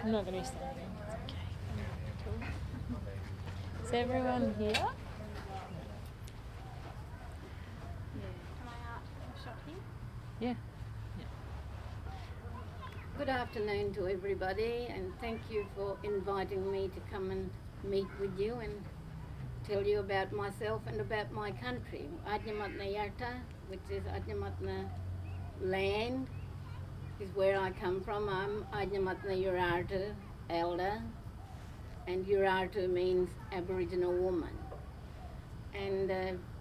I'm not going to say anything. It's okay. Cool. Is everyone here? Can I have a shot here? Yeah. Good afternoon to everybody, and thank you for inviting me to come and meet with you and tell you about myself and about my country. Adnyamatna Yarta, which is Adnyamatna land, is where I come from. I'm Adnyamatna Urartu elder, and Urartu means Aboriginal woman. And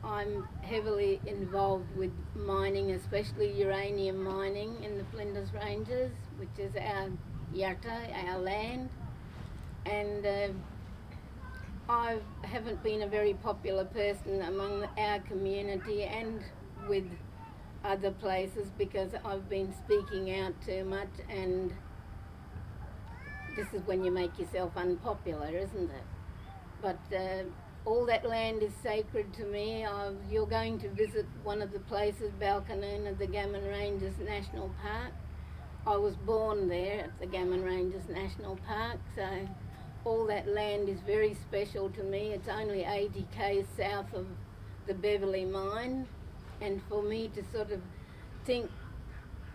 I'm heavily involved with mining, especially uranium mining in the Flinders Ranges, which is our yarta, our land. And I haven't been a very popular person among our community and with other places because I've been speaking out too much, and this is when you make yourself unpopular, isn't it? But all that land is sacred to me. You're going to visit one of the places, Balcanoon, the Gammon Ranges National Park. I was born there at the Gammon Ranges National Park, so all that land is very special to me. It's only 80 k's south of the Beverley mine, and for me to sort of think,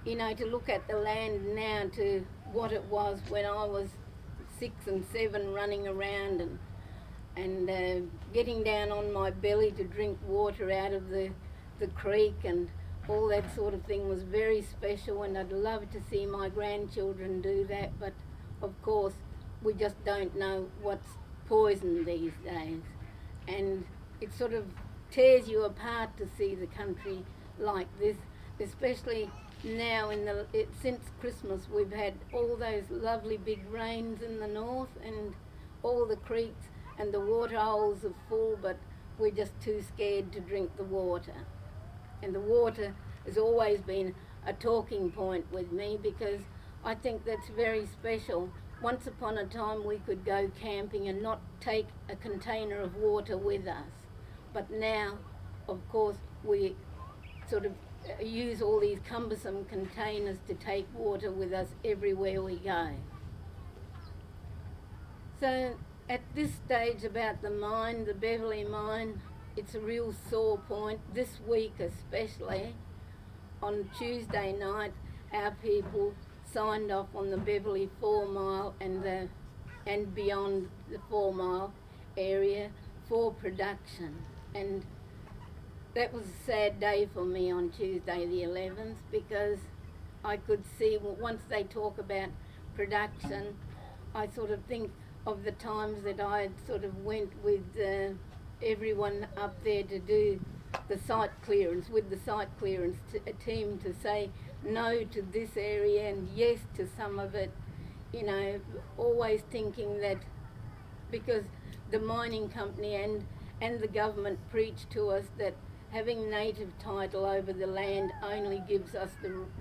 you know, to look at the land now to what it was when I was 6 and 7 running around and getting down on my belly to drink water out of the creek and all that sort of thing was very special, and I'd love to see my grandchildren do that, but of course we just don't know what's poison these days, and it sort of tears you apart to see the country like this, especially now since Christmas we've had all those lovely big rains in the north and all the creeks and the water holes are full, but we're just too scared to drink the water. And the water has always been a talking point with me because I think that's very special. Once upon a time we could go camping and not take a container of water with us. But now, of course, we sort of use all these cumbersome containers to take water with us everywhere we go. So at this stage about the mine, the Beverley mine, it's a real sore point. This week especially, on Tuesday night, our people signed off on the Beverley 4 mile and beyond the 4 mile area for production. And that was a sad day for me on Tuesday the 11th because I could see once they talk about production, I sort of think of the times that I sort of went with everyone up there to do the site clearance, with the site clearance team to say no to this area and yes to some of it, you know, always thinking that because the mining company and the government preached to us that having native title over the land only gives us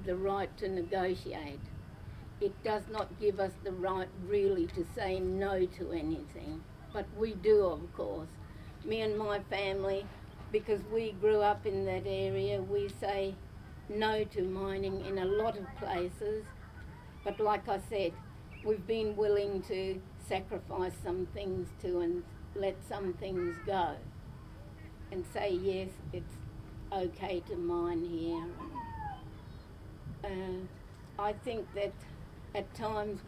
the right to negotiate. It does not give us the right really to say no to anything, but we do, of course. Me and my family, because we grew up in that area, we say no to mining in a lot of places, but like I said, we've been willing to sacrifice some things too and let some things go and say yes, it's okay to mine here. I think that at times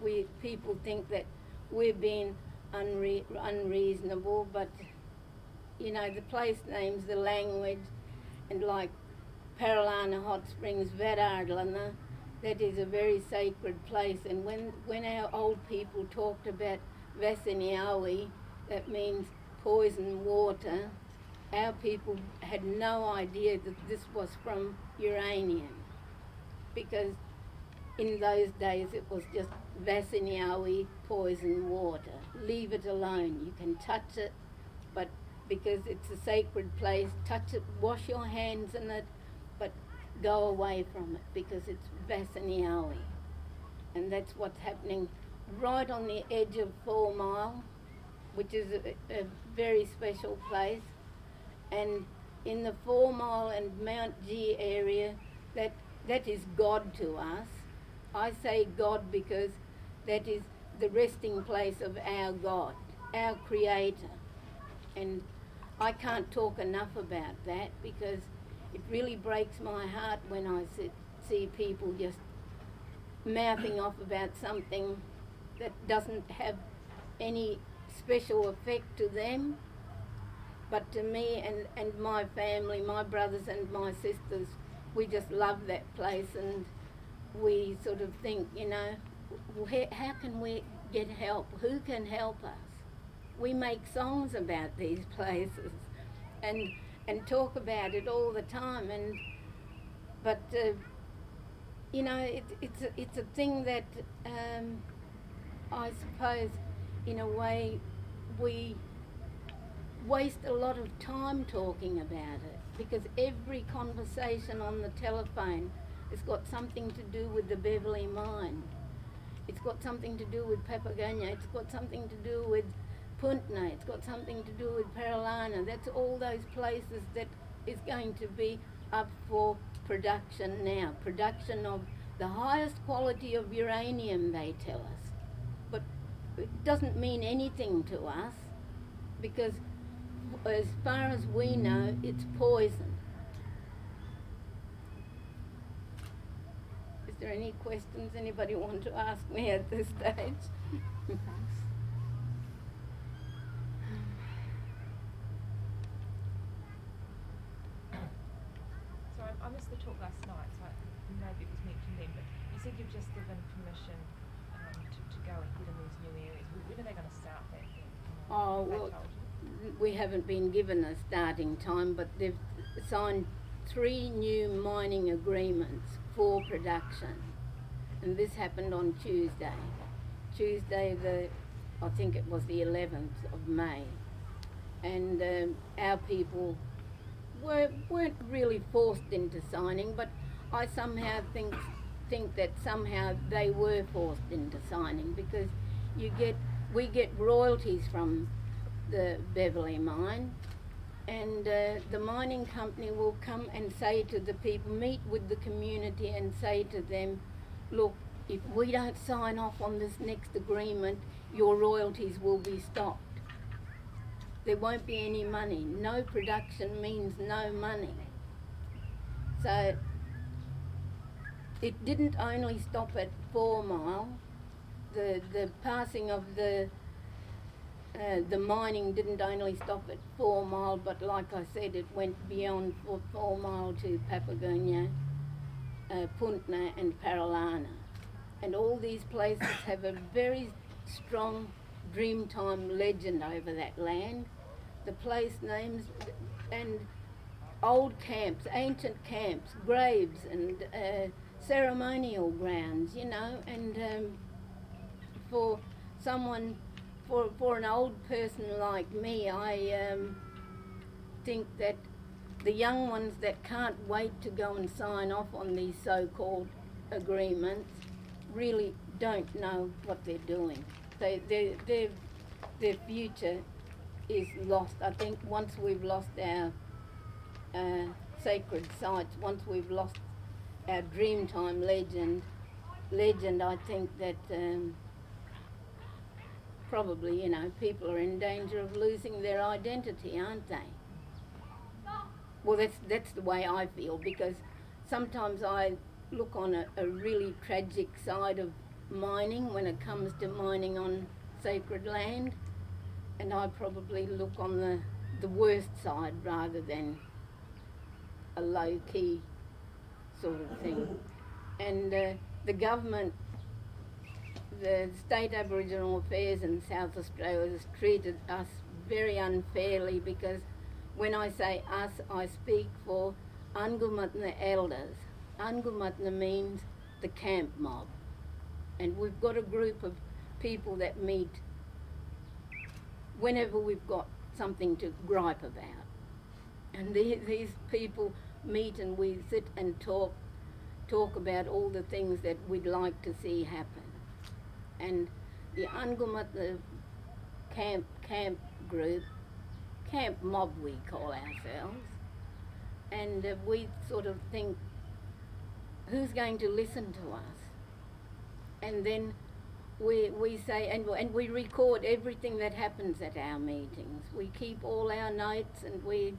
people think that we're being unreasonable, but you know, the place names, the language, and like Paralana Hot Springs, Vadardlana, that is a very sacred place. And when our old people talked about Vasiniawi, that means poison water, our people had no idea that this was from uranium, because in those days it was just Vasiniawi poison water. Leave it alone. You can touch it, but because it's a sacred place, touch it, wash your hands in it, but go away from it because it's Vasiniawi. And that's what's happening right on the edge of 4 Mile, which is a very special place. And in the 4 Mile and Mount G area, that is God to us. I say God because that is the resting place of our God, our Creator. And I can't talk enough about that, because it really breaks my heart when I see people just mouthing off about something that doesn't have any special effect to them. But to me and my family, my brothers and my sisters, we just love that place, and we sort of think, you know, how can we get help? Who can help us? We make songs about these places and talk about it all the time, but you know, it's a thing that I suppose in a way we waste a lot of time talking about it, because every conversation on the telephone has got something to do with the Beverley mine. It's got something to do with Papagona. It's got something to do with Puntna. It's got something to do with Paralana. That's all those places that is going to be up for production now. Production of the highest quality of uranium, they tell us. But it doesn't mean anything to us, because as far as we know, it's poison. Is there any questions anybody want to ask me at this stage? So I missed the talk last night, so maybe it was mentioned then, but you said you've just given permission to go ahead in these new areas. When are they going to start that then? Oh, well, we haven't been given a starting time, but they've signed 3 new mining agreements for production. And this happened on Tuesday. I think it was the 11th of May. And our people weren't really forced into signing, but I somehow think that somehow they were forced into signing, because we get royalties from the Beverley mine, and the mining company will come and say to the people, meet with the community and say to them, look, if we don't sign off on this next agreement, your royalties will be stopped. There won't be any money. No production means no money. So it didn't only stop at 4 Mile. The passing of the mining didn't only stop at 4 Mile, but like I said, it went beyond 4 Mile to Papagona, Puntna and Paralana. And all these places have a very strong Dreamtime legend over that land. The place names and old camps, ancient camps, graves and ceremonial grounds, you know, and for someone, for an old person like me, I think that the young ones that can't wait to go and sign off on these so-called agreements really don't know what they're doing. Their future is lost. I think once we've lost our sacred sites, once we've lost our Dreamtime legend, I think that probably, you know, people are in danger of losing their identity, aren't they? Well, that's the way I feel, because sometimes I look on a really tragic side of mining when it comes to mining on sacred land, and I probably look on the worst side rather than a low-key sort of thing. And the government, the State Aboriginal Affairs in South Australia has treated us very unfairly, because when I say us, I speak for Angumatna elders. Angumatna means the camp mob. And we've got a group of people that meet whenever we've got something to gripe about. And these people meet and we sit and talk about all the things that we'd like to see happen. And the Angumatna camp group, camp mob we call ourselves, and we sort of think, who's going to listen to us? And then we say, and we record everything that happens at our meetings. We keep all our notes, and we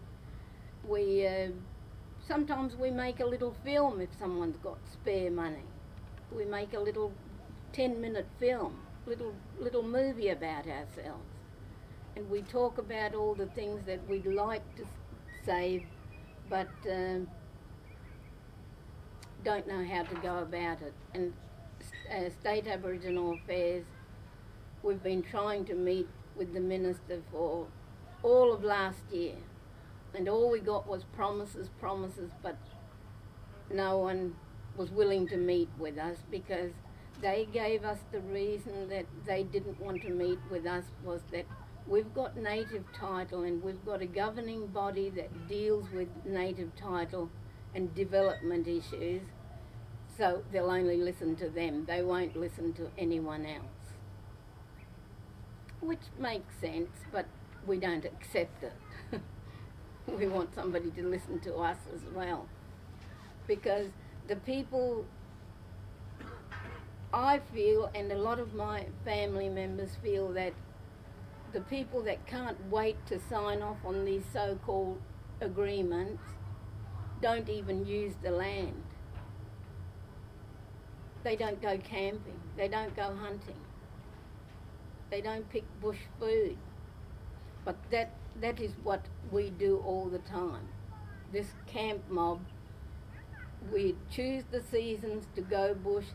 sometimes we make a little film if someone's got spare money. We make a little 10-minute film, little movie about ourselves, and we talk about all the things that we'd like to save, but don't know how to go about it. And State Aboriginal Affairs, we've been trying to meet with the Minister for all of last year, and all we got was promises, but no one was willing to meet with us, because they gave us the reason that they didn't want to meet with us was that we've got native title, and we've got a governing body that deals with native title and development issues, so they'll only listen to them. They won't listen to anyone else. Which makes sense, but we don't accept it. We want somebody to listen to us as well. Because the people, I feel, and a lot of my family members feel, that the people that can't wait to sign off on these so-called agreements don't even use the land. They don't go camping, they don't go hunting, they don't pick bush food. But that is what we do all the time. This camp mob, we choose the seasons to go bush,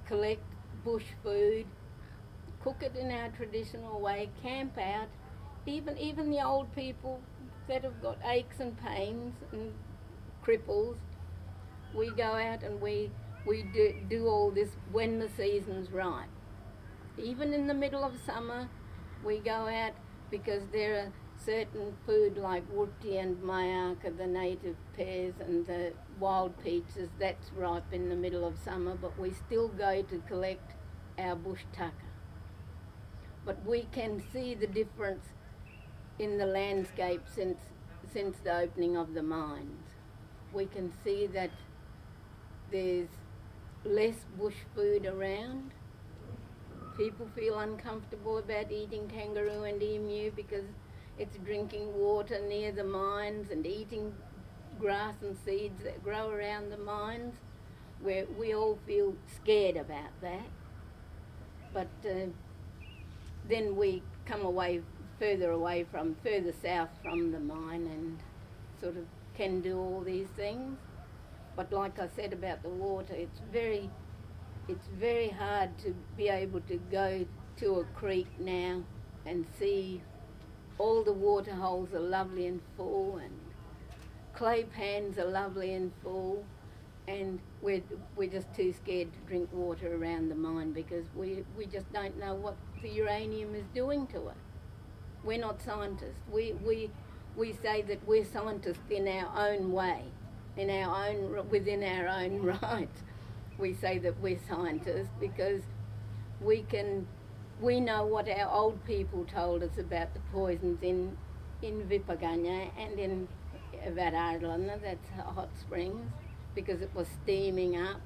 collect bush food, cook it in our traditional way, camp out. Even the old people that have got aches and pains and cripples, we go out and we do all this when the season's right. Even in the middle of summer, we go out, because there are certain food like wutti and mayaka, the native pears, and the wild peaches, that's ripe in the middle of summer, but we still go to collect our bush tucker. But we can see the difference in the landscape since the opening of the mines. We can see that there's less bush food around. People feel uncomfortable about eating kangaroo and emu because it's drinking water near the mines and eating grass and seeds that grow around the mines, where we all feel scared about that. But then we come further south from the mine, and sort of can do all these things. But like I said about the water, it's very hard to be able to go to a creek now and see all the water holes are lovely and full, and clay pans are lovely and full, and we're just too scared to drink water around the mine, because we just don't know what the uranium is doing to it. We're not scientists. We say that we're scientists in our own way, within our own right. We say that we're scientists because we know what our old people told us about the poisons in Vipaganya and in Vararlana, that's hot springs, because it was steaming up,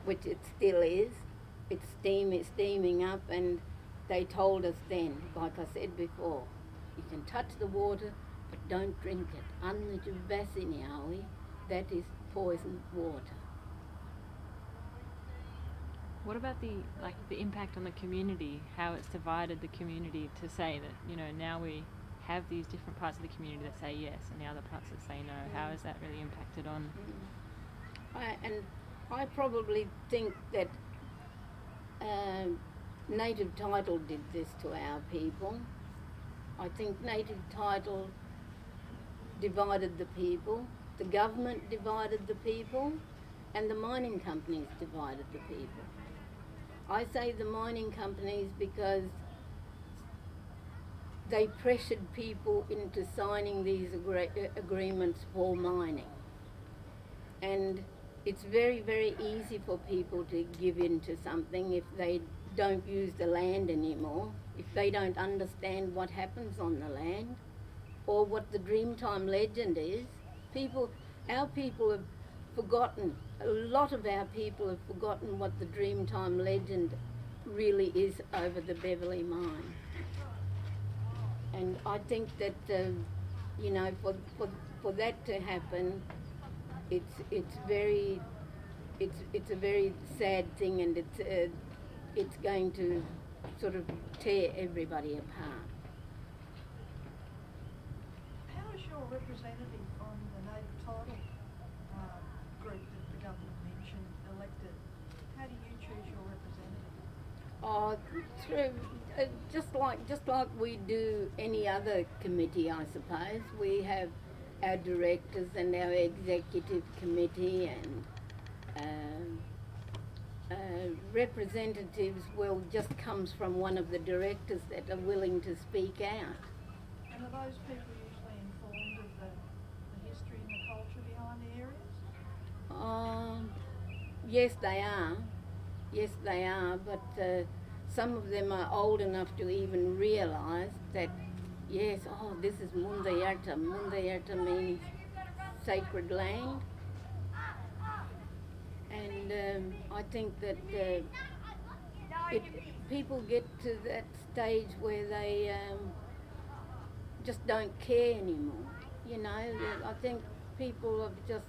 which it still is. It's steaming up, and they told us then, like I said before, you can touch the water, but don't drink it. Anna Juvasiniawi, that is poisoned water. What about the impact on the community, how it's divided the community to say that, now we have these different parts of the community that say yes and the other parts that say no? How has that really impacted on? I probably think that native title did this to our people. I think native title divided the people, the government divided the people, and the mining companies divided the people. I say the mining companies because they pressured people into signing these agreements for mining. And it's very, very easy for people to give in to something if they don't use the land anymore, if they don't understand what happens on the land or what the Dreamtime legend is. Our people have forgotten, a lot of our people have forgotten what the Dreamtime legend really is over the Beverley mine. And I think that, you know, for that to happen, it's a very sad thing, and it's going to sort of tear everybody apart. How is your representative on the native title group that the government mentioned elected? How do you choose your representative? Oh, through just like we do any other committee, I suppose. We have our directors and our executive committee, and representatives just comes from one of the directors that are willing to speak out. And are those people usually informed of the history and the culture behind the areas? Yes, they are. Yes, they are. But some of them are old enough to even realise that, yes, this is Mundayarta. Mundayarta means sacred land. And I think that people get to that stage where they just don't care anymore. You know, I think people have just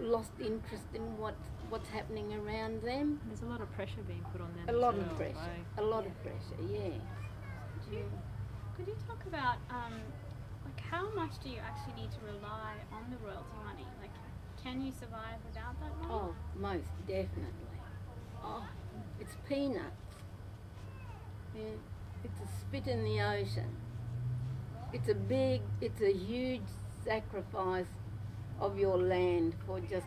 lost interest in what's happening around them. There's a lot of pressure being put on them. A as lot well, of pressure. by- A lot of pressure. Yes. Could you talk about like how much do you actually need to rely on the royalty money? Like, can you survive without that money? Oh, most definitely. Oh, it's peanuts. Yeah, it's a spit in the ocean. It's a huge sacrifice of your land for just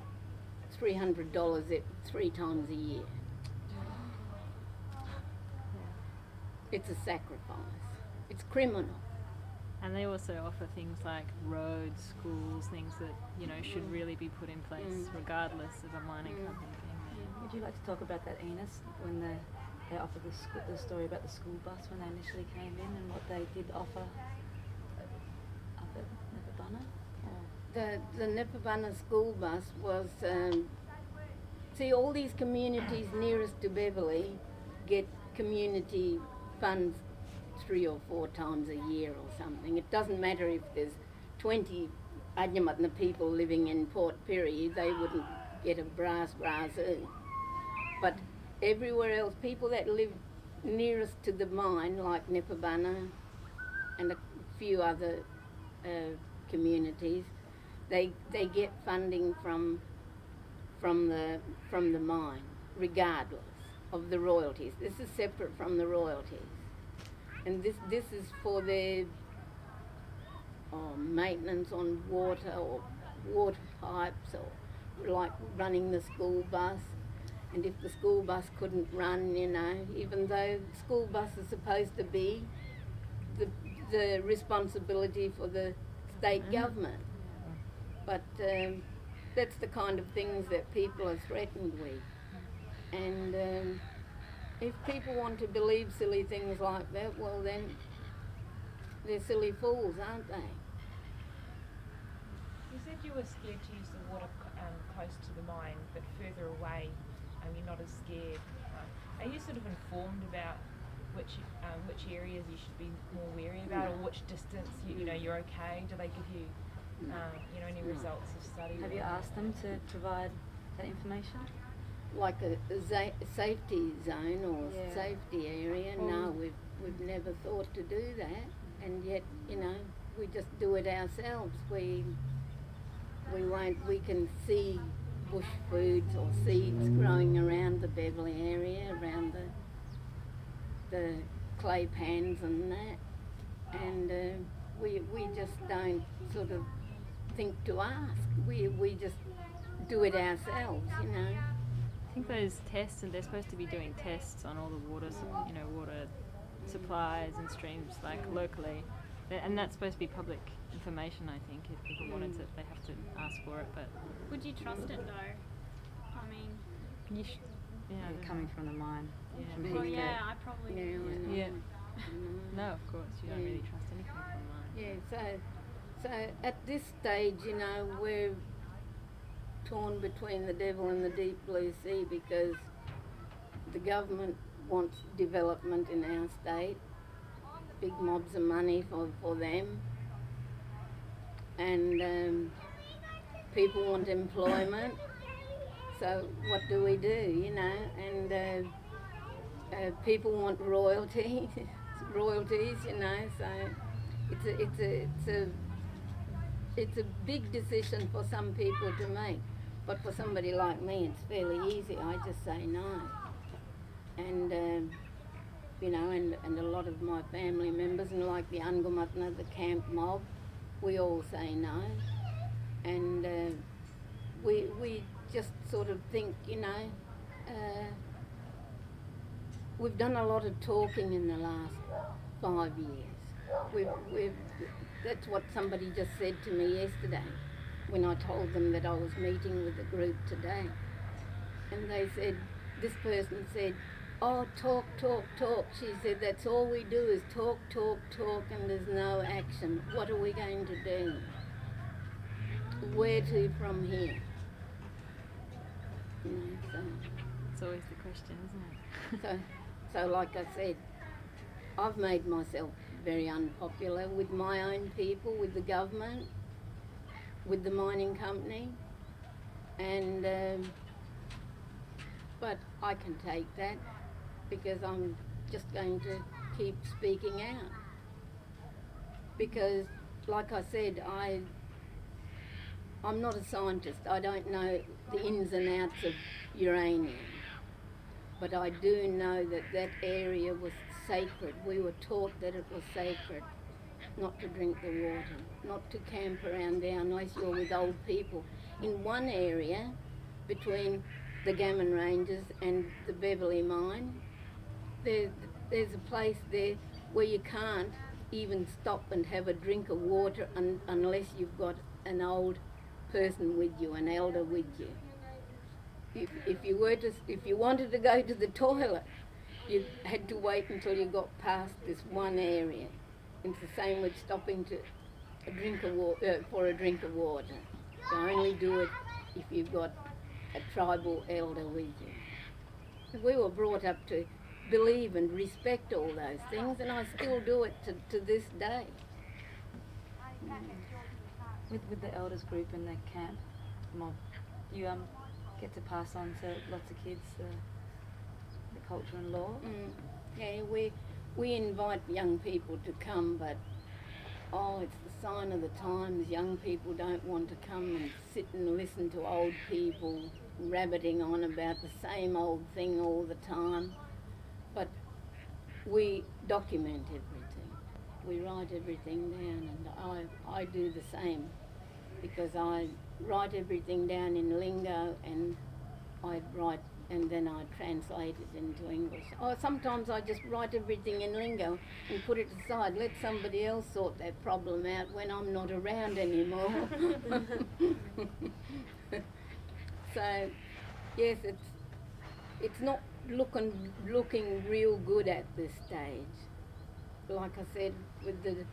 $300 3 times a year. It's a sacrifice. It's criminal. And they also offer things like roads, schools, things that, you know, should really be put in place regardless of a mining company being there. Would you like to talk about that, Enice, when they offered the story about the school bus when they initially came in and what they did offer up at Nepabunna? The Nepabunna school bus was, see, all these communities nearest to Beverley get community funds 3 or 4 times a year or something. It doesn't matter if there's 20 Adnyamatna people living in Port Pirie, they wouldn't get a brass in. But everywhere else, people that live nearest to the mine, like Nepabunna and a few other communities, they get funding from the mine, regardless of the royalties. This is separate from the royalties. And this is for their maintenance on water or water pipes, or like running the school bus. And if the school bus couldn't run, you know, even though the school bus is supposed to be the responsibility for the state government. But that's the kind of things that people are threatened with. And if people want to believe silly things like that, well then, they're silly fools, aren't they? You said you were scared to use the water close to the mine, but further away, you're not as scared. Are you sort of informed about which areas you should be more wary about, or which distance you know you're okay? Do they give you any results of study? Have you asked them to provide that information? Like a safety zone or Yeah. safety area? No, we've never thought to do that, and yet, you know, we just do it ourselves. We can see bush foods or seeds growing around the Beverley area, around the clay pans and that, and we just don't sort of think to ask. We just do it ourselves, you know. I think those tests, and they're supposed to be doing tests on all the water supplies and streams, like locally, and that's supposed to be public information. I think if people wanted to, they have to ask for it. But Would you trust it though? I mean, Coming from the mine. Yeah. From well, Heathcote. yeah, I probably. Yeah, I know. Yeah. I know. No, of course, you don't really trust anything from mine. Yeah, so at this stage, you know, we're torn between the devil and the deep blue sea, because the government wants development in our state, big mobs of money for them, and people want employment. So what do we do, you know? And people want royalties, you know. So it's a big decision for some people to make, but for somebody like me, it's fairly easy. I just say no, and you know, and a lot of my family members, and like the Ungamatna, the camp mob, we all say no, and we just sort of think, you know, we've done a lot of talking in the last 5 years. That's what somebody just said to me yesterday when I told them that I was meeting with the group today. And they said, this person said, oh, talk, talk, talk. She said, that's all we do is talk, talk, talk, and there's no action. What are we going to do? Where to from here? You know, so. It's always the question, isn't it? So like I said, I've made myself very unpopular with my own people, with the government, with the mining company, and but I can take that because I'm just going to keep speaking out. Because, like I said, I'm not a scientist. I don't know the ins and outs of uranium. But I do know that that area was sacred. We were taught that it was sacred, not to drink the water, not to camp around there unless you're with old people. In one area, between the Gammon Ranges and the Beverley mine, there's a place there where you can't even stop and have a drink of water unless you've got an old person with you, an elder with you. If you wanted to go to the toilet, you had to wait until you got past this one area. It's the same with stopping to for a drink of water. You only do it if you've got a tribal elder with you. We were brought up to believe and respect all those things, and I still do it to this day. With the elders group and the camp mob, you get to pass on to lots of kids the culture and law. Yeah, we invite young people to come, but it's the sign of the times. Young people don't want to come and sit and listen to old people rabbiting on about the same old thing all the time. But we document everything. We write everything down, and I do the same, because I write everything down in lingo, and and then I translate it into English. Or sometimes I just write everything in lingo and put it aside, let somebody else sort that problem out when I'm not around anymore. So, yes, it's not looking real good at this stage. Like I said, with the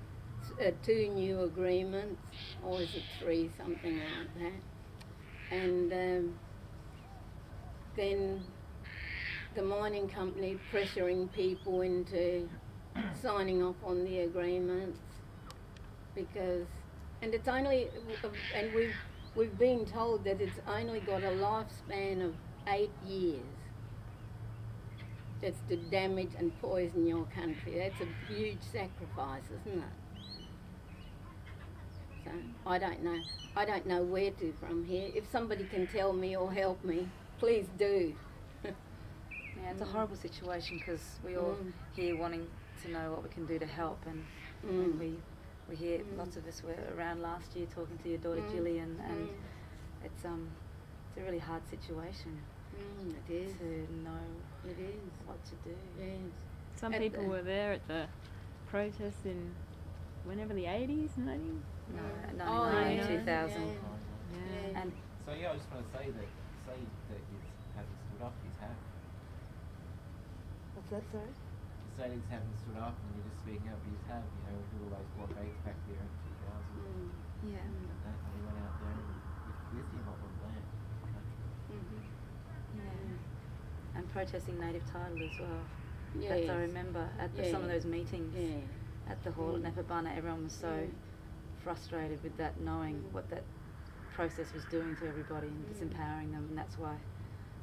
2 new agreements, or is it 3, something like that, and then the mining company pressuring people into signing off on the agreements, and it's only, and we've been told that it's only got a lifespan of 8 years. That's to damage and poison your country. That's a huge sacrifice, isn't it? So I don't know where to from here. If somebody can tell me or help me, please do. Yeah, it's a horrible situation because we all here wanting to know what we can do to help, and we hear lots of us were around last year talking to your daughter Gillian, and it's a really hard situation. It is. To know what to do. Yes. Some people were there at the protests in whenever, the 80s, 90s? No, Oh, 99, yeah. 2000. Yeah. And So I just want to say that you haven't stood up, you have. what's that, sorry? Say you haven't stood up and you're just speaking up, you have, with all those blockades back there in 2000. Yeah. And that, and you went out there with lithium up on land in the country. Yeah. And protesting native title as well. That's, I Yes. remember at some of those meetings at the hall at Napabana, everyone was so frustrated with that, knowing what that process was doing to everybody and disempowering them, and that's why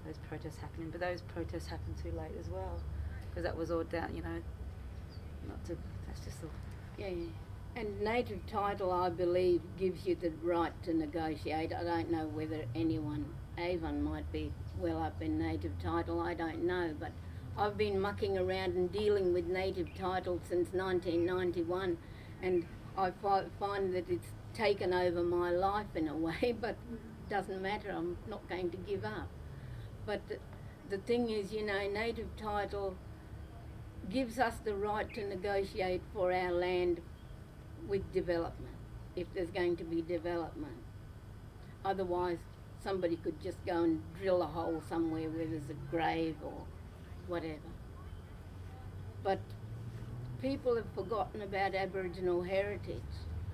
those protests happening. But those protests happened too late as well, because that was all down, not to, that's just the... Yeah. And native title, I believe, gives you the right to negotiate. I don't know whether Avon might be well up in native title, I don't know, but I've been mucking around and dealing with native title since 1991, and I find that it's taken over my life in a way, but doesn't matter, I'm not going to give up. But the thing is, native title gives us the right to negotiate for our land with development, if there's going to be development. Otherwise, somebody could just go and drill a hole somewhere where there's a grave or whatever. But people have forgotten about Aboriginal heritage,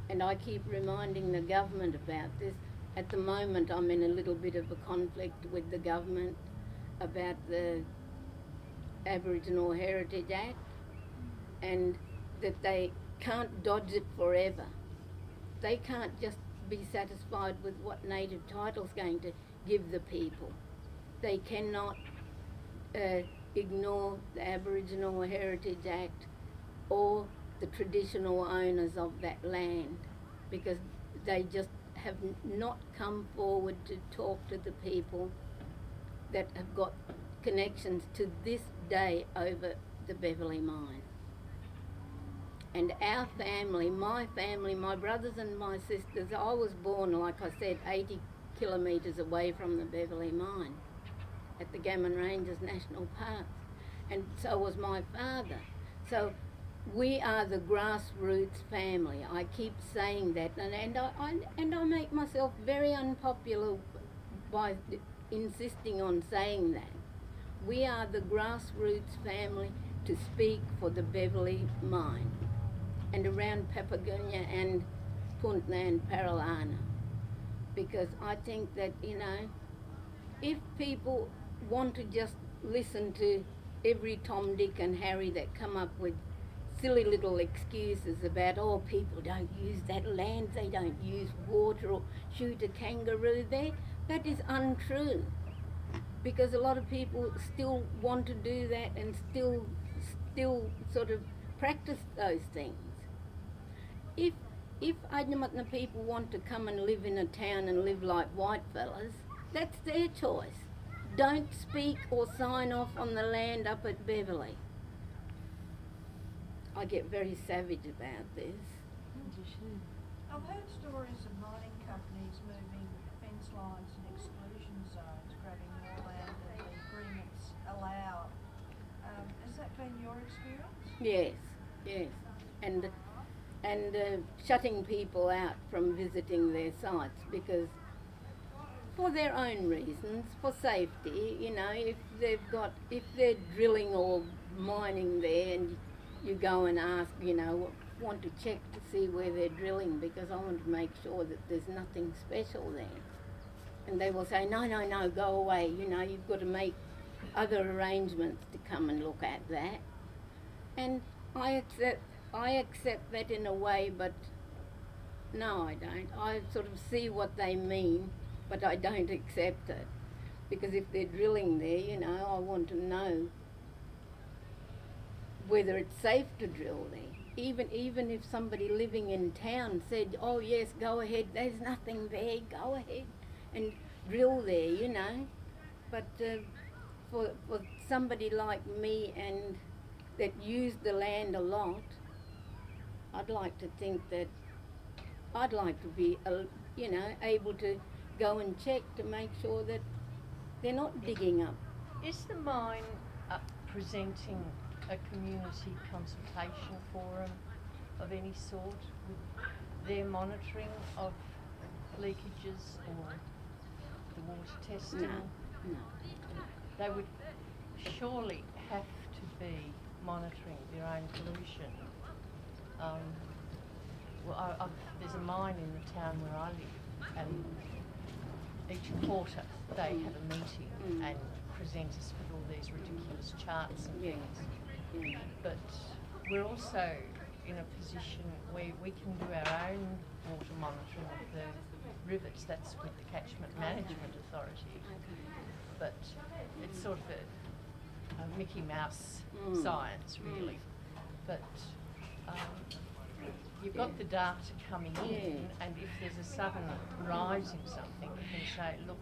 and I keep reminding the government about this. At the moment, I'm in a little bit of a conflict with the government about the Aboriginal Heritage Act, and that they can't dodge it forever. They can't just be satisfied with what native title's going to give the people. They cannot ignore the Aboriginal Heritage Act or the traditional owners of that land, because they just have not come forward to talk to the people that have got connections to this day over the Beverley mine. And our family, my brothers and my sisters, I was born, like I said, 80 kilometres away from the Beverley mine at the Gammon Ranges National Park, and so was my father. So we are the grassroots family. I keep saying that, and I make myself very unpopular by insisting on saying that. We are the grassroots family to speak for the Beverley mine and around Papagunya and Puntna and Paralana, because I think that, if people want to just listen to every Tom, Dick and Harry that come up with silly little excuses about, people don't use that land, they don't use water or shoot a kangaroo there, that is untrue, because a lot of people still want to do that and still sort of practice those things. If Adnyamatna people want to come and live in a town and live like white fellas, that's their choice. Don't speak or sign off on the land up at Beverley. I get very savage about this. I've heard stories of mining companies moving fence lines and exclusion zones, grabbing more land than the agreements allow. Has that been your experience? Yes, and shutting people out from visiting their sites, because for their own reasons, for safety, if they're drilling or mining there and you go and ask, want to check to see where they're drilling, because I want to make sure that there's nothing special there. And they will say, no, go away, you've got to make other arrangements to come and look at that. And I accept that in a way, but no, I don't. I sort of see what they mean, but I don't accept it. Because if they're drilling there, I want to know whether it's safe to drill there. Even if somebody living in town said, oh yes, go ahead, there's nothing there, go ahead and drill there, But for somebody like me and that used the land a lot, I'd like to think that I'd like to be, able to go and check to make sure that they're not digging up. Is the mine presenting a community consultation forum of any sort with their monitoring of leakages or the water testing? No. They would surely have to be monitoring their own pollution. There's a mine in the town where I live, and each quarter they have a meeting and present us with all these ridiculous charts and things. Yeah. but we're also in a position where we can do our own water monitoring of the rivers. That's with the Catchment Management Authority. Okay. But it's sort of a Mickey Mouse science, really. But you've got the data coming in, and if there's a sudden rise in something, you can say, look,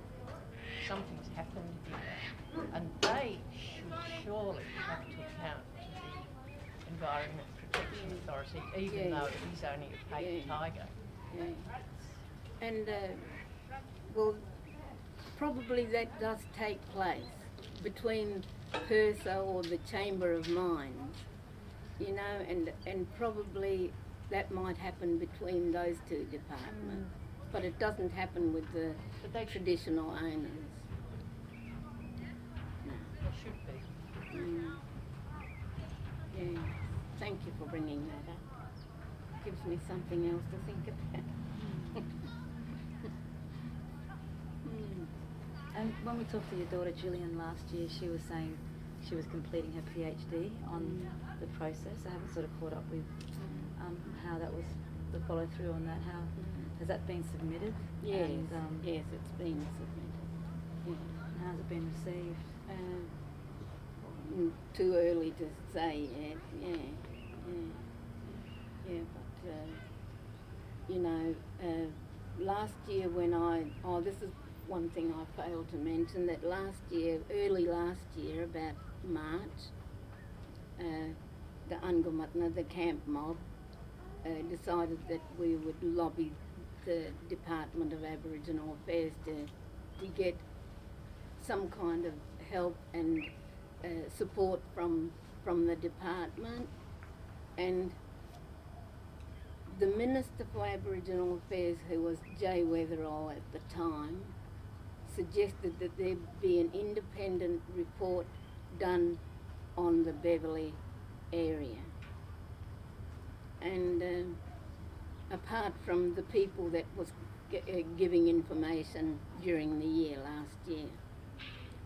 something's happened here. And they should surely have to account to the Environment Protection Authority, even though it is only a paper tiger. Yeah. And, well, probably that does take place between PIRSA or the Chamber of Mines, you know, and probably that might happen between those two departments. But it doesn't happen with the traditional owners. It should be. Yeah. Thank you for bringing that up. Gives me something else to think about. And when we talked to your daughter Gillian last year, she was saying she was completing her PhD on the process. I haven't sort of caught up with how that was, the follow through on that. How has that been submitted? Yes, And, yes, it's been submitted. Yeah. and how's it been received? Too early to say yet. But you know, last year when this is one thing I failed to mention, that early last year, about March, the Ungamatna, the camp mob, decided that we would lobby the Department of Aboriginal Affairs to get some kind of help and support from the department. And the Minister for Aboriginal Affairs, who was Jay Weatherall at the time, suggested that there be an independent report done on the Beverley area. And apart from the people that was giving information during the year last year.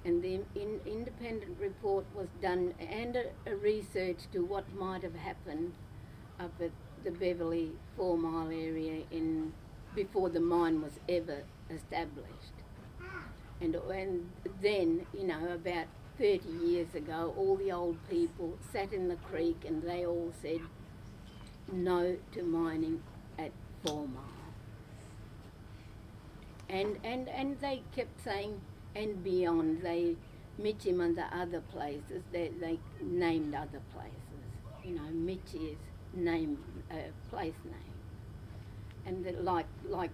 And the independent report was done, and a research to what might have happened up at the Beverley 4 Mile area before the mine was ever established. And then, you know, about 30 years ago, all the old people sat in the creek and they all said no to mining at 4 Mile. And they kept saying, and beyond, Mitcham and the other places, they named other places. You know, Mitcham is place name. And like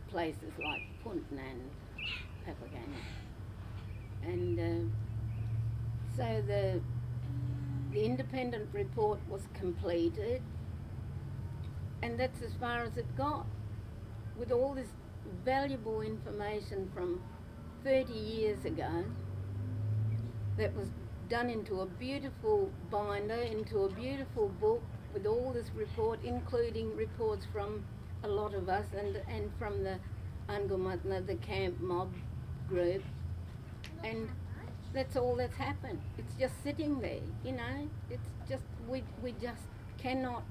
places like Punta and Papagana. And so the independent report was completed, and that's as far as it got, with all this valuable information from 30 years ago that was done into a beautiful binder, into a beautiful book with all this report, including reports from a lot of us and from the Ungamatna, the camp mob group. And that's all that's happened. It's just sitting there, you know. It's just, we just cannot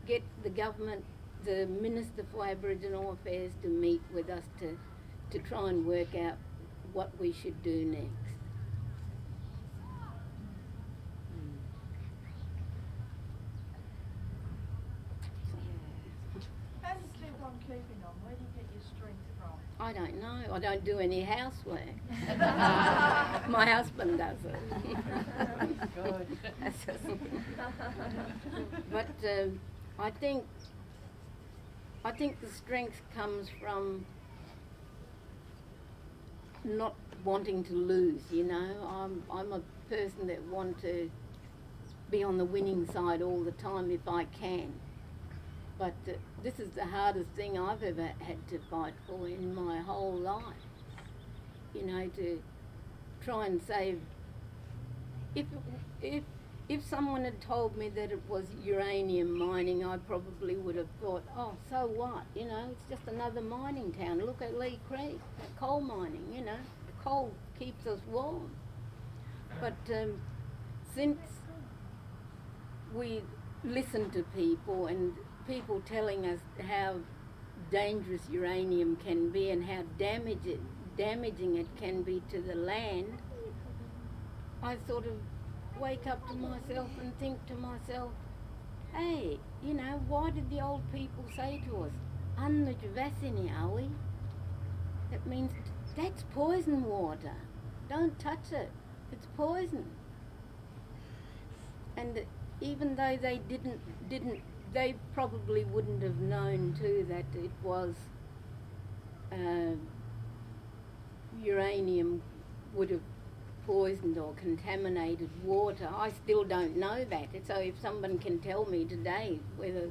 get the government, the Minister for Aboriginal Affairs, to meet with us to try and work out what we should do next. How do you keep on keeping on? Where do you get your strength from? I don't know. I don't do any housework. My husband does it. Good. But I think the strength comes from not wanting to lose, you know. I'm a person that want to be on the winning side all the time if I can. But this is the hardest thing I've ever had to fight for in my whole life. You know, to try and save. If someone had told me that it was uranium mining, I probably would have thought, oh, so what? You know, it's just another mining town. Look at Lee Creek, coal mining, you know. The coal keeps us warm. But since we listen to people and people telling us how dangerous uranium can be and how damaging it can be to the land, I sort of wake up to myself and think to myself, hey, you know, why did the old people say to us, "Annujvasini That means that's poison water. Don't touch it. It's poison. And even though they didn't, they probably wouldn't have known too that it was uranium would have poisoned or contaminated water. I still don't know that. So if someone can tell me today whether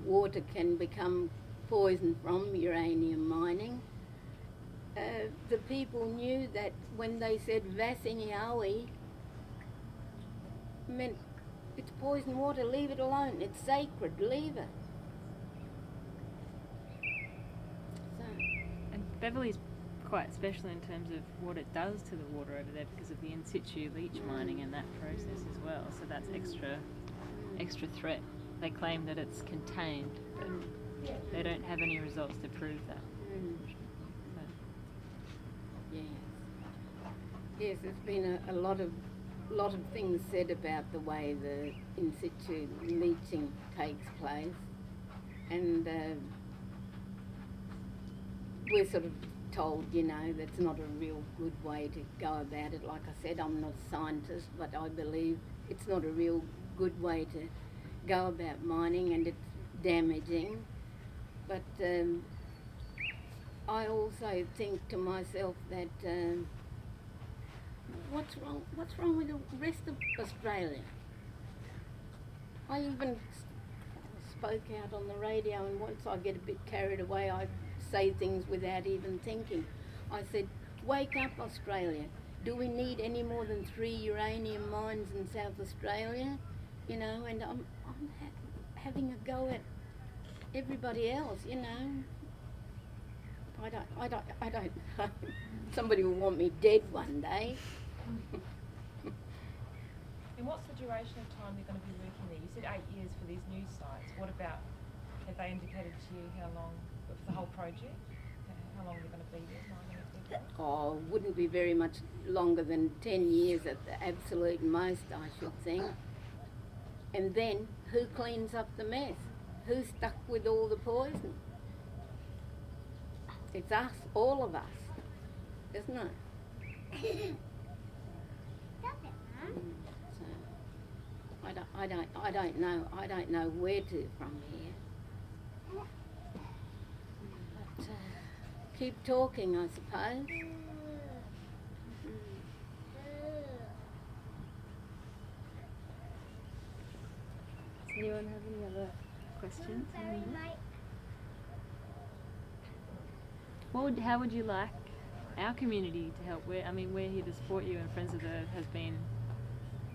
water can become poisoned from uranium mining, the people knew that when they said Vasiniawi meant it's poison water, leave it alone, it's sacred, leave it. So. And Beverly's quite special in terms of what it does to the water over there because of the in situ leach mining and that process as well. So that's extra threat. They claim that it's contained, but they don't have any results to prove that. So. Yes, there's been a lot of things said about the way the in situ leaching takes place, and we're sort of told, you know, that's not a real good way to go about it. Like I said, I'm not a scientist, but I believe it's not a real good way to go about mining, and it's damaging. But I also think to myself that what's wrong with the rest of Australia? I even spoke out on the radio, and once I get a bit carried away, I say things without even thinking. I said, wake up, Australia. Do we need any more than 3 uranium mines in South Australia? You know, and I'm having a go at everybody else, you know. I don't know. Somebody will want me dead one day. And what's the duration of time they're going to be working there? You said 8 years for these new sites. What about, have they indicated to you how long, for the whole project, how long they're going to be there, mining it there? Oh, wouldn't be very much longer than 10 years at the absolute most, I should think. And then, who cleans up the mess? Who's stuck with all the poison? It's us, all of us, isn't it? So, I don't know where to from here. But keep talking, I suppose. Does anyone have any other questions? How would you like our community to help? We're here to support you, and Friends of the Earth has been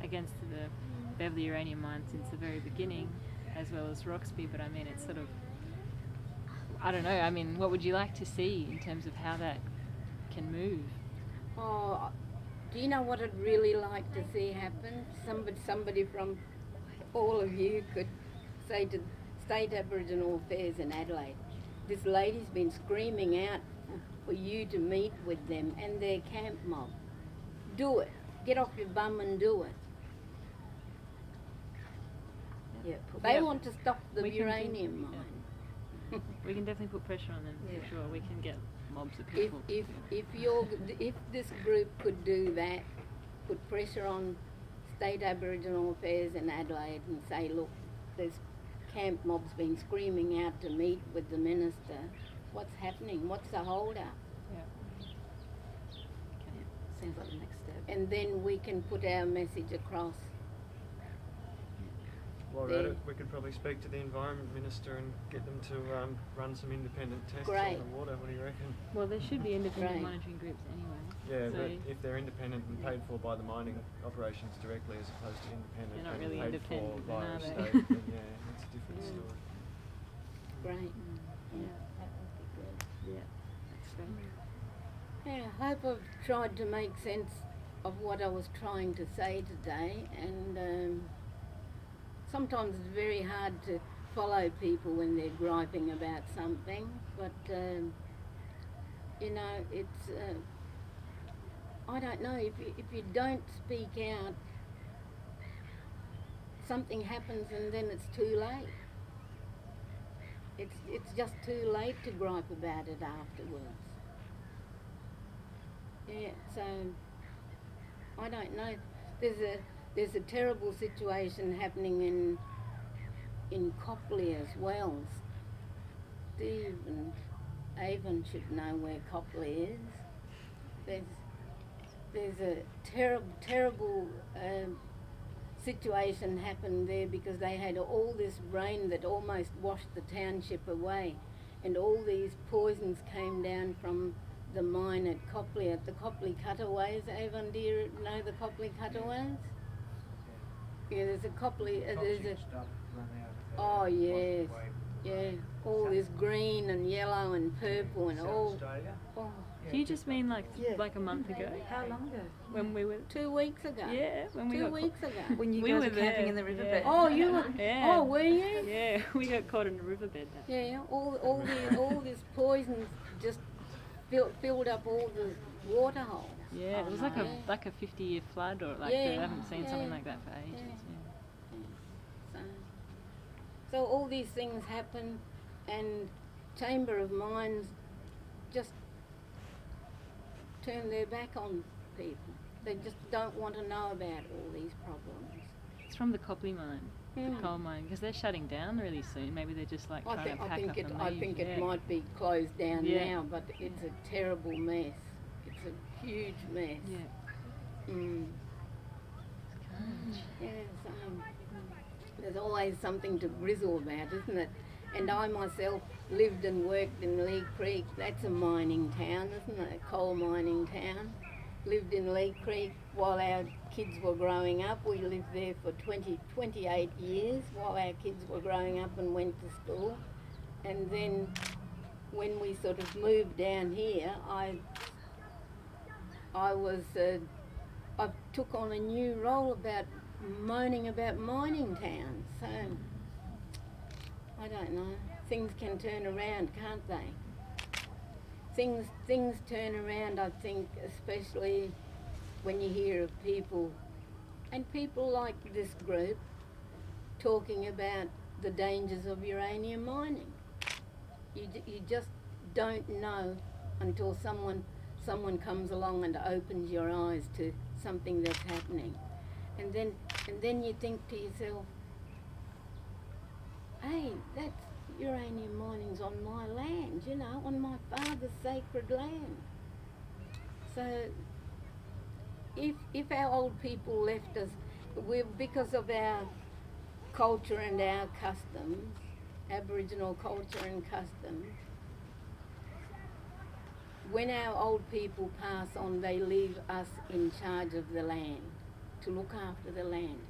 against the Beverly uranium mine since the very beginning, as well as Roxby, but it's sort of, I don't know, what would you like to see in terms of how that can move? Oh, do you know what I'd really like to see happen? Somebody from all of you could say to State Aboriginal Affairs in Adelaide, this lady's been screaming out for you to meet with them and their camp mob. Do it. Get off your bum and do it. Yeah, They want to stop the uranium mine. Yeah. We can definitely put pressure on them, for sure. We can get mobs of If people. if this group could do that, put pressure on State Aboriginal Affairs in Adelaide and say, look, there's camp mobs been screaming out to meet with the minister. What's happening? What's the hold up? Yeah. Seems like the next step. And then we can put our message across. While we're at it, we could probably speak to the Environment Minister and get them to run some independent tests Great. on the water. What do you reckon? Well, there should be independent Right. monitoring groups anyway. Yeah, So but if they're independent and paid for by the mining operations directly as opposed to independent They're not and really paid independent, for via then, a are they? state, then yeah, it's a different story. Great. Yeah, that would be good. Yeah, that's great. Yeah, I hope I've tried to make sense of what I was trying to say today, and sometimes it's very hard to follow people when they're griping about something, but you know, it's I don't know, if you don't speak out, something happens and then it's too late. It's just too late to gripe about it afterwards. Yeah, so I don't know. There's a terrible situation happening in Copley as well. Steve and Avon should know where Copley is. There's a terrible situation happened there because they had all this rain that almost washed the township away, and all these poisons came down from the mine at Copley, at the Copley cutaways. Avon, do you know the Copley cutaways? Yeah, there's a Copley, there's a... Oh yes, yeah, all this green and yellow and purple and all... Oh, Do you just mean like a month ago? How long ago? When we were 2 weeks ago. Yeah, when we 2 got weeks ago. When you We guys were were camping there, in the riverbed. yeah. Oh, you were? Yeah. Oh, were you? Yeah, we got caught in the riverbed that day. Yeah, all this poison just filled up all the water holes. Yeah, it was like a 50-year flood, or like Yeah, I haven't seen something yeah, like that for ages. yeah. Yeah. So all these things happen, and Chamber of Mines just turn their back on people. They just don't want to know about all these problems. It's from the Copley mine, the coal mine, because they're shutting down really soon. Maybe they're just like trying to pack up and leave. I think it Yeah. might be closed down Yeah. now, but it's a terrible mess. It's a huge mess. Yeah. Mm. Yes, there's always something to grizzle about, isn't it? And I myself lived and worked in Lee Creek. That's a mining town, isn't it? A coal mining town. Lived in Lee Creek while our kids were growing up. We lived there for 28 years while our kids were growing up and went to school. And then when we sort of moved down here, I took on a new role about moaning about mining towns. So I don't know. Things can turn around, can't they? Things turn around, I think, especially when you hear of people, and people like this group, talking about the dangers of uranium mining. You just don't know until someone comes along and opens your eyes to something that's happening. And then you think to yourself, hey, that's uranium mining's on my land, you know, on my father's sacred land. So if our old people left us, because of our culture and our customs, Aboriginal culture and customs, when our old people pass on, they leave us in charge of the land, to look after the land.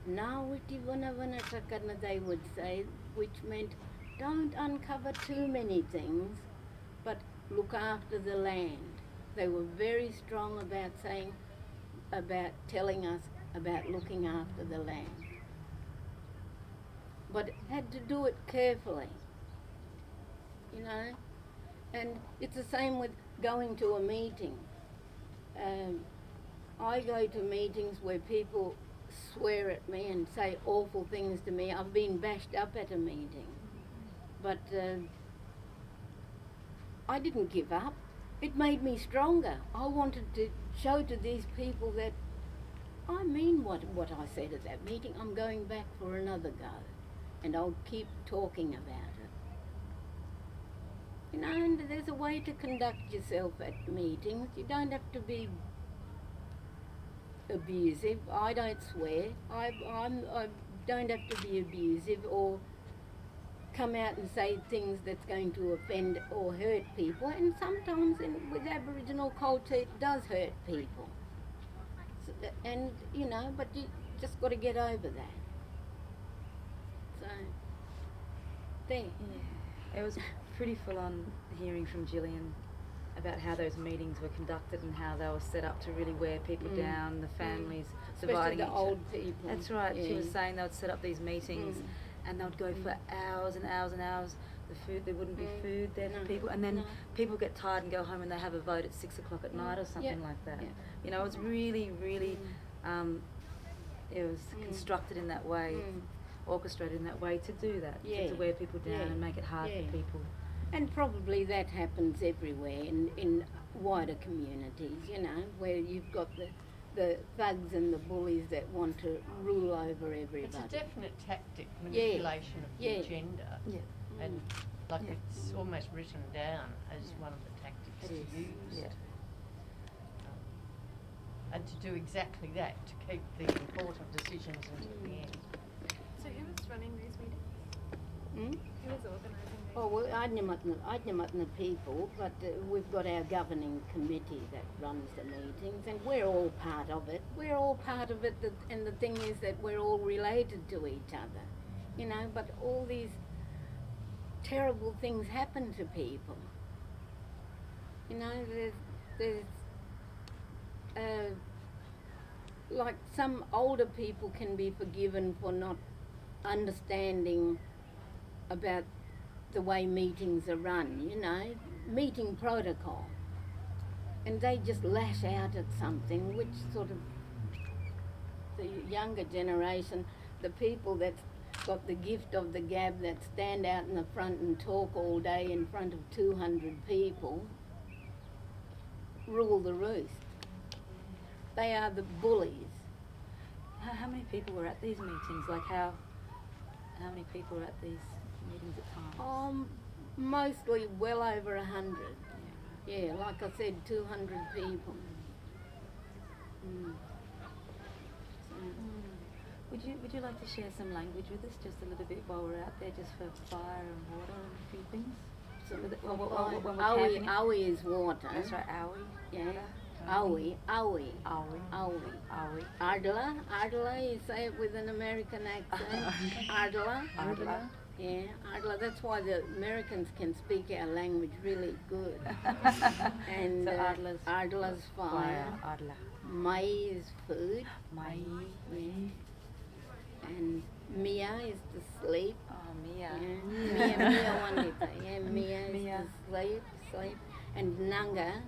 Now, they would say, which meant don't uncover too many things, but look after the land. They were very strong about telling us about looking after the land. But had to do it carefully, you know. And it's the same with going to a meeting. I go to meetings where people swear at me and say awful things to me. I've been bashed up at a meeting. But I didn't give up. It made me stronger. I wanted to show to these people that I mean what I said at that meeting. I'm going back for another go, and I'll keep talking about it. You know, and there's a way to conduct yourself at meetings. You don't have to be abusive. I don't swear. I don't have to be abusive or come out and say things that's going to offend or hurt people. And sometimes with Aboriginal culture it does hurt people. So, and, you know, but you just got to get over that. So, there. Yeah. It was pretty full on hearing from Gillian about how those meetings were conducted and how they were set up to really wear people down, the families Especially dividing the each old people. That's right. She was Yeah. saying they would set up these meetings and they would go for hours and hours and hours. The food, there wouldn't be food there for people, and then people get tired and go home and they have a vote at 6 o'clock at night or something like that. Yeah. You know, it's really, really, it was constructed in that way, orchestrated in that way to do that, to wear people down and make it hard for people. And probably that happens everywhere in wider communities, you know, where you've got the thugs and the bullies that want to rule over everybody. It's a definite tactic, manipulation of the agenda. Yeah. And like it's almost written down as one of the tactics to use. Yeah. And to do exactly that, to keep the important decisions until the end. So who was running these meetings? Who was organising these? Oh, well, Adnyamatna people, but we've got our governing committee that runs the meetings, and we're all part of it. We're all part of it, and the thing is that we're all related to each other, you know, but all these terrible things happen to people. You know, there's like some older people can be forgiven for not understanding about the way meetings are run, you know, meeting protocol. And they just lash out at something which sort of the younger generation, the people that's got the gift of the gab that stand out in the front and talk all day in front of 200 people, rule the roost. They are the bullies. How many people were at these meetings? Like how many people were at these meetings at times? Mostly well over 100. Yeah, like I said, 200 people. Would you like to share some language with us, just a little bit while we're out there, just for fire and water and a few things? So when we're camping? Awi is water. That's right, awi. Yeah. Awi. Ardla, you say it with an American accent. Ardla. Yeah, Ardla. That's why the Americans can speak our language really good. And so Ardla's fire. Ardla. Mai is food. Mai. Yeah. And Mia is to sleep. Oh, Mia. Yeah. Mia Wanita. Yeah, Mia is to sleep. And Nanga,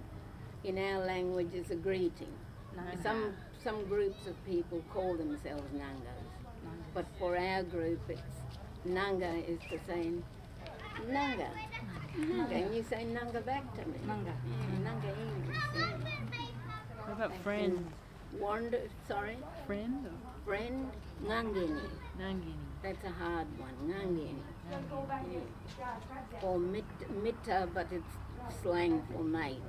in our language, is a greeting. Nanga. Some groups of people call themselves Nangas, but for our group, it's Nanga is to say Nanga. And you say Nanga back to me. Nanga. Yeah, Nanga English. Yeah. What about friend? Sorry? Friend? Friend, Ngangini. Nangini. That's a hard one, Ngangini. Yeah. Or Mitta, but it's slang for mate.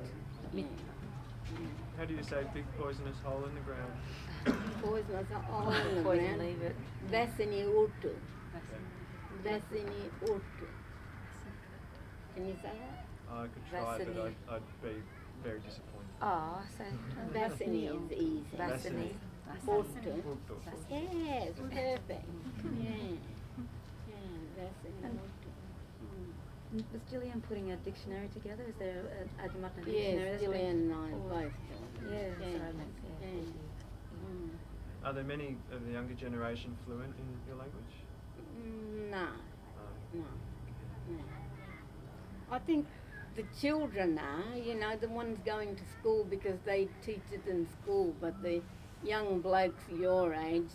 Yeah. How do you say big poisonous hole in the ground? Poisonous hole in the Poison, ground. leave it. Vasini Urtu. Vasini Urtu. Can you say that? I could try, but I'd be very disappointed. Oh, so Vasini is easy. Vasini. Urtu. Urtu. Yes, perfect. Yeah. Vasini Urtu. Was Gillian putting a dictionary together? Is there a Adnyamatna dictionary? Yes, that's been- Gillian and I or- both. Yeah, that's what I meant. Yeah. Are there many of the younger generation fluent in your language? No. I think the children are, you know, the ones going to school because they teach it in school, but the young blokes your age,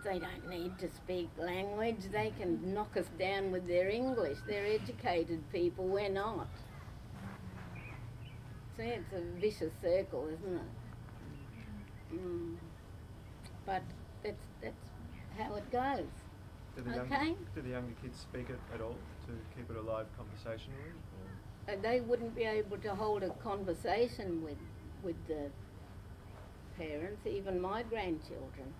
they don't need to speak language. They can knock us down with their English. They're educated people, we're not. See, it's a vicious circle, isn't it? But that's how it goes. Do the younger kids speak it at all to keep it alive conversationally? Or? They wouldn't be able to hold a conversation with the parents, even my grandchildren.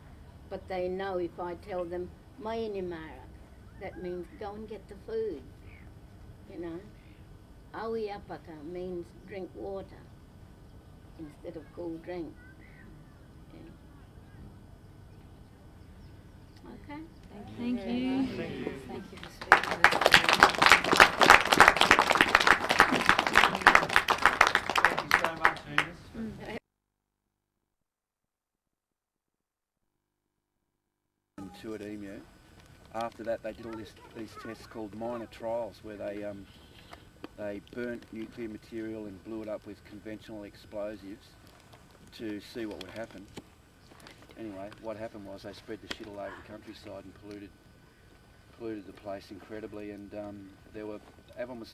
But they know if I tell them, Maini Mara, that means go and get the food, you know. Awi Apaka means drink water instead of cool drink. Yeah. Okay. Thank you. Thank you. Thank you for speaking with us. at Emu. After that, they did all these tests called minor trials, where they burnt nuclear material and blew it up with conventional explosives to see what would happen. Anyway, what happened was they spread the shit all over the countryside and polluted the place incredibly, and everyone was